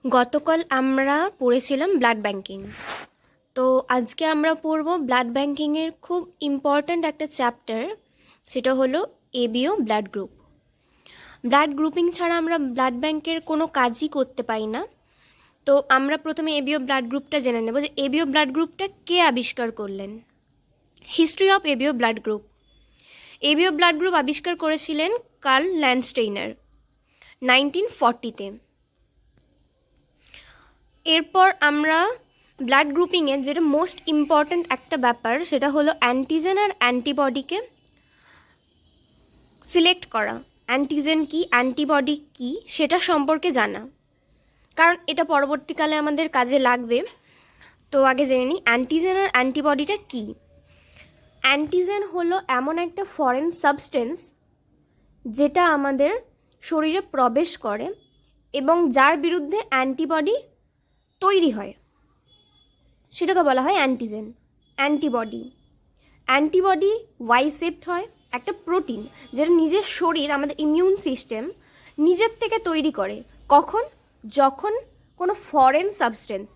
গতকাল আমরা পড়েছিলাম ব্লাড ব্যাংকিং। তো আজকে আমরা পড়ব ব্লাড ব্যাংকিংয়ের খুব ইম্পর্ট্যান্ট একটা চ্যাপ্টার, সেটা হলো ABO blood group. Blood grouping ছাড়া আমরা ব্লাড ব্যাংকের কোনো কাজই করতে পারি না। তো আমরা প্রথমে এবিও ব্লাড গ্রুপটা জেনে নেব যে এবিও ব্লাড গ্রুপটা কে আবিষ্কার করলেন। History of ABO blood group. ABO blood group আবিষ্কার করেছিলেন কার্ল ল্যান্ডস্টেইনার 1940-তে। এরপর আমরা ব্লাড গ্রুপিংয়ের যেটা মোস্ট ইম্পর্ট্যান্ট একটা ব্যাপার, সেটা হলো অ্যান্টিজেন আর অ্যান্টিবডিকে সিলেক্ট করা। অ্যান্টিজেন কি, অ্যান্টিবডি কি, সেটা সম্পর্কে জানা, কারণ এটা পরবর্তীকালে আমাদের কাজে লাগবে। তো আগে জেনে নিই অ্যান্টিজেন আর অ্যান্টিবডিটা কি। অ্যান্টিজেন হলো এমন একটা ফরেন সাবস্টেন্স যেটা আমাদের শরীরে প্রবেশ করে এবং যার বিরুদ্ধে অ্যান্টিবডি তৈরি হয়, সেটাকে বলা হয় antigen. Antibody antibody Y shaped হয়, একটা প্রোটিন যেটা নিজের শরীর, আমাদের ইমিউন সিস্টেম নিজের থেকে তৈরি করে। কখন? যখন কোনো ফরেন সাবস্টেন্স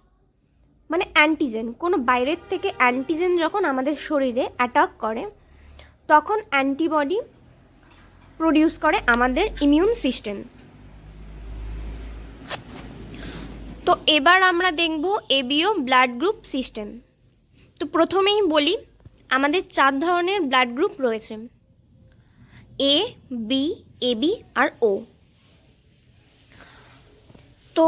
মানে অ্যান্টিজেন, কোনো বাইরের থেকে অ্যান্টিজেন যখন আমাদের শরীরে অ্যাটাক করে, তখন অ্যান্টিবডি প্রডিউস করে আমাদের ইমিউন সিস্টেম। তো এবার আমরা দেখব এবিও ব্লাড গ্রুপ সিস্টেম। তো প্রথমেই বলি, আমাদের 4 ধরনের ব্লাড গ্রুপ রয়েছে: এ, বি, এবি আর ও। তো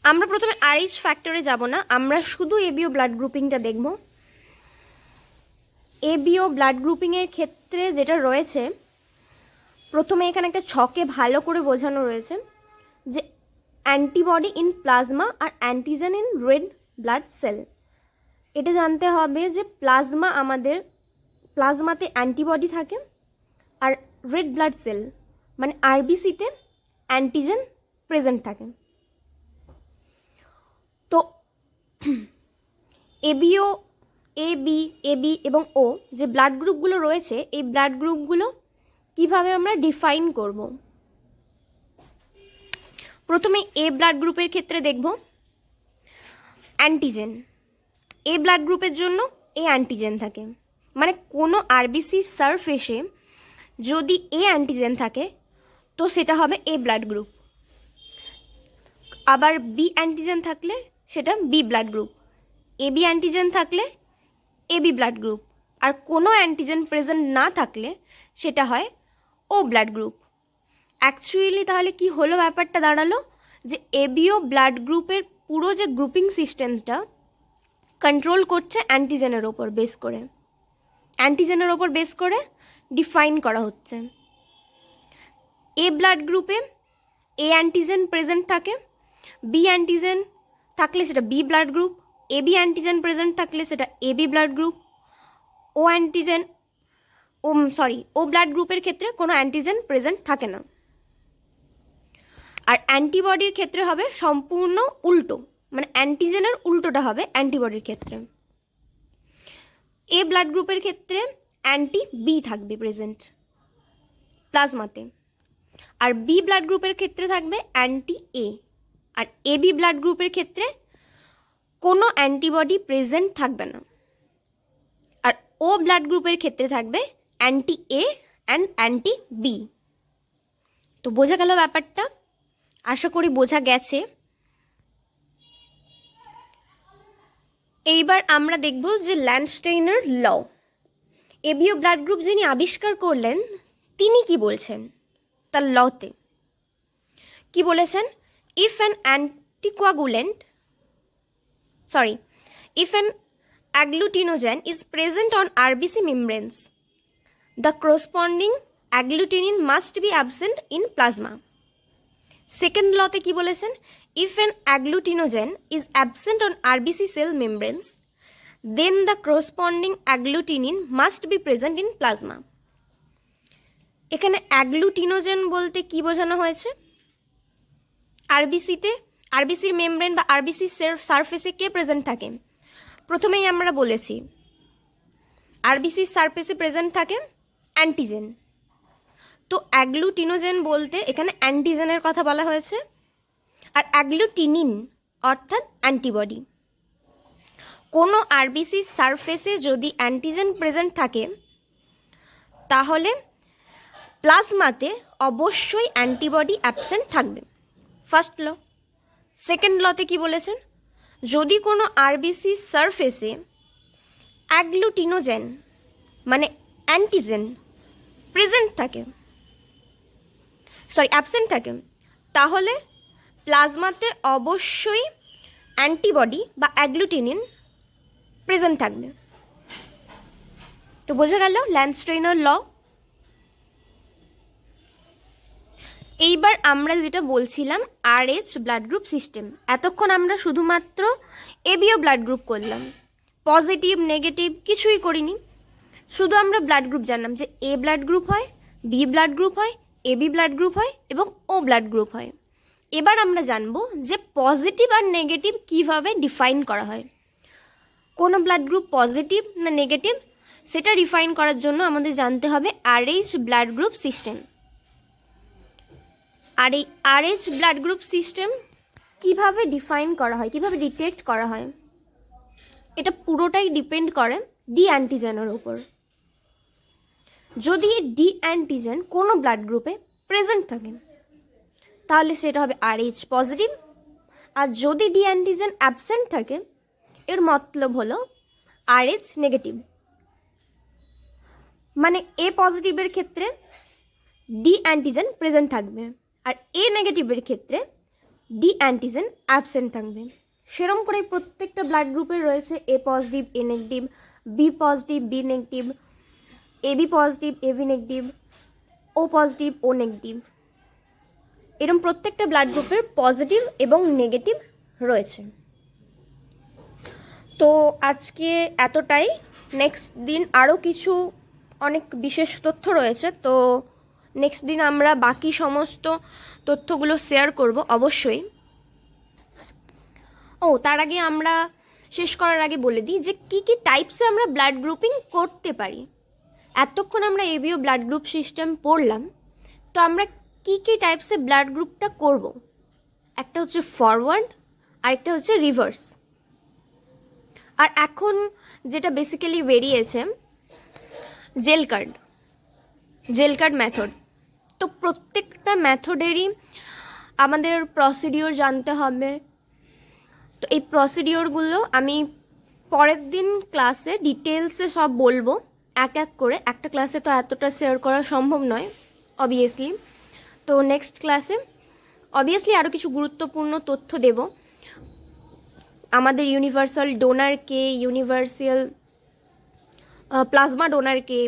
আমরা প্রথমে আরএইচ ফ্যাক্টরে যাব না, আমরা শুধু এবিও ব্লাড গ্রুপিংটা দেখব। এবিও ব্লাড গ্রুপিংয়ের ক্ষেত্রে যেটা রয়েছে, প্রথমে এখানে একটা ছকে ভালো করে বোঝানো রয়েছে যে অ্যান্টিবডি ইন প্লাজমা আর antigen in red blood cell. এটা জানতে হবে যে প্লাজমাতে অ্যান্টিবডি থাকে আর রেড ব্লাড সেল মানে আরবিসিতে অ্যান্টিজেন প্রেজেন্ট থাকে। তো এবিও, এবি এবং ও যে ব্লাড গ্রুপগুলো রয়েছে, এই ব্লাড গ্রুপগুলো কিভাবে আমরা ডিফাইন করব। প্রথমে এ ব্লাড গ্রুপের ক্ষেত্রে দেখব অ্যান্টিজেন। এ ব্লাড গ্রুপের জন্য এ অ্যান্টিজেন থাকে, মানে কোনো আরবিসি সারফেসে যদি এ অ্যান্টিজেন থাকে তো সেটা হবে এ ব্লাড গ্রুপ। আবার বি অ্যান্টিজেন থাকলে সেটা B blood group, AB antigen থাকলে এবি ব্লাড গ্রুপ, আর কোনো অ্যান্টিজেন প্রেজেন্ট না থাকলে সেটা হয় ও ব্লাড গ্রুপ। অ্যাকচুয়ালি তাহলে কি হলো, ব্যাপারটা দাঁড়ালো যে এবিও ব্লাড গ্রুপের পুরো যে গ্রুপিং সিস্টেমটা কন্ট্রোল করছে অ্যান্টিজেনের ওপর বেস করে, অ্যান্টিজেনের ওপর বেস করে ডিফাইন করা হচ্ছে। এ ব্লাড গ্রুপে এ অ্যান্টিজেন প্রেজেন্ট থাকে, বি অ্যান্টিজেন থাকলে সেটা B blood group, AB antigen present থাকলে সেটা AB blood group. O blood গ্রুপের ক্ষেত্রে কোনো অ্যান্টিজেন প্রেজেন্ট থাকে না। আর অ্যান্টিবডির ক্ষেত্রে হবে সম্পূর্ণ উল্টো, মানে অ্যান্টিজেনের উল্টোটা হবে অ্যান্টিবডির ক্ষেত্রে। এ ব্লাড গ্রুপের ক্ষেত্রে অ্যান্টি বি থাকবে প্রেজেন্ট প্লাজমাতে, আর বি ব্লাড গ্রুপের ক্ষেত্রে থাকবে অ্যান্টি এ, আর এবি ব্লাড গ্রুপের ক্ষেত্রে কোনো অ্যান্টিবডি প্রেজেন্ট থাকবে না। আর ও ব্লাড গ্রুপের ক্ষেত্রে থাকবে anti A and anti B. তো বোঝা গেল ব্যাপারটা? আশা করি বোঝা গেছে। এইবার আমরা দেখব যে ল্যান্ডস্টেইনার ল। এবিও ব্লাড গ্রুপ যিনি আবিষ্কার করলেন তিনি কি বলছেন তার লতে। কি বলেছেন? If an agglutinogen is present on RBC membranes, the corresponding agglutinin must be absent in plasma. Second লতে কি বলেছেন? If an agglutinogen is absent on RBC cell membranes, then the corresponding agglutinin must be present in plasma. এখানে agglutinogen বলতে কি বোঝানো হয়েছে? আরবিসির membrane বা RBC সারফেসে কে প্রেজেন্ট থাকে? প্রথমেই আমরা বলেছি আরবিসি সারফেসে প্রেজেন্ট থাকে অ্যান্টিজেন। তো অ্যাগ্লুটিনোজেন বলতে এখানে অ্যান্টিজেনের কথা বলা হয়েছে। আর অ্যাগ্লুটিনিন অর্থাৎ অ্যান্টিবডি। কোনো আরবিসি সারফেসে যদি অ্যান্টিজেন প্রেজেন্ট থাকে তাহলে প্লাজমাতে অবশ্যই অ্যান্টিবডি অ্যাবসেন্ট থাকবে, ফার্স্ট ল। সেকেন্ড লতে কি বলেছেন, যদি কোনো আরবিসি সারফেসে অ্যাগ্লুটিনোজেন মানে অ্যান্টিজেন প্রেজেন্ট থাকে, অ্যাবসেন্ট থাকে, তাহলে প্লাজমাতে অবশ্যই অ্যান্টিবডি বা অ্যাগ্লুটিনিন প্রেজেন্ট থাকবে। তো বোঝা গেল ল্যান্ডস্ট্রেইনার ল। এইবার আমরা যেটা বলছিলাম RH ব্লাড গ্রুপ সিস্টেম, এতক্ষণ আমরা শুধুমাত্র এবিও ব্লাড গ্রুপ করলাম, পজিটিভ নেগেটিভ কিছুই করিনি, শুধু আমরা ব্লাড গ্রুপ জানলাম যে এ ব্লাড গ্রুপ হয়, বি ব্লাড গ্রুপ হয়, এবি ব্লাড গ্রুপ হয় এবং ও ব্লাড গ্রুপ হয়। এবার আমরা জানবো যে পজিটিভ আর নেগেটিভ কিভাবে ডিফাইন করা হয়, কোনো ব্লাড গ্রুপ পজিটিভ না নেগেটিভ সেটা ডিফাইন করার জন্য আমাদের জানতে হবে RH ব্লাড গ্রুপ সিস্টেম। আর এই RH ব্লাড গ্রুপ সিস্টেম কিভাবে ডিফাইন করা হয়, কিভাবে ডিটেক্ট করা হয়, এটা পুরোটাই ডিপেন্ড করে ডি অ্যান্টিজেনের উপর। যদি ডি অ্যান্টিজেন কোনো ব্লাড গ্রুপে প্রেজেন্ট থাকে তাহলে সেটা হবে RH পজিটিভ, আর যদি ডি অ্যান্টিজেন অ্যাবসেন্ট থাকে এর মতলব হলো RH নেগেটিভ। মানে এ পজিটিভের ক্ষেত্রে ডি অ্যান্টিজেন প্রেজেন্ট থাকবে আর এ নেগেটিভের ক্ষেত্রে ডি অ্যান্টিজেন অ্যাবসেন্ট থাকবে। সেরকম করে প্রত্যেকটা ব্লাড গ্রুপের রয়েছে A positive A negative, B positive B negative, AB positive AB negative, O positive O negative, এরকম প্রত্যেকটা ব্লাড গ্রুপের পজিটিভ এবং নেগেটিভ রয়েছে। তো আজকে এতটাই, নেক্সট দিন আরও কিছু অনেক বিশেষ তথ্য রয়েছে, তো নেক্সট দিন আমরা বাকি সমস্ত তথ্যগুলো শেয়ার করব অবশ্যই। তার আগে আমরা শেষ করার আগে বলে দিই যে কী কী টাইপসে আমরা ব্লাড গ্রুপিং করতে পারি। এতক্ষণ আমরা এবিও ব্লাড গ্রুপ সিস্টেম পড়লাম, তো আমরা কী কী টাইপসে ব্লাড গ্রুপটা করব, একটা হচ্ছে ফরওয়ার্ড আর একটা হচ্ছে রিভার্স। আর এখন যেটা বেসিক্যালি বেরিয়েছে জেল কার্ড মেথড। তো প্রত্যেকটা মেথডেরই আমাদের প্রসিডিওর জানতে হবে। তো এই প্রসিডিওরগুলো আমি পরের দিন ক্লাসে ডিটেলসে সব বলবো এক এক করে, একটা ক্লাসে তো এতটা শেয়ার করা সম্ভব নয় অবভিয়াসলি। তো নেক্সট ক্লাসে অবভিয়াসলি আরও কিছু গুরুত্বপূর্ণ তথ্য দেব, আমাদের ইউনিভার্সাল ডোনারকে, ইউনিভার্সাল প্লাজমা ডোনারকে,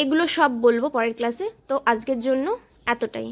এগুলো সব বলবো পরের ক্লাসে। তো আজকের জন্য এতটাই।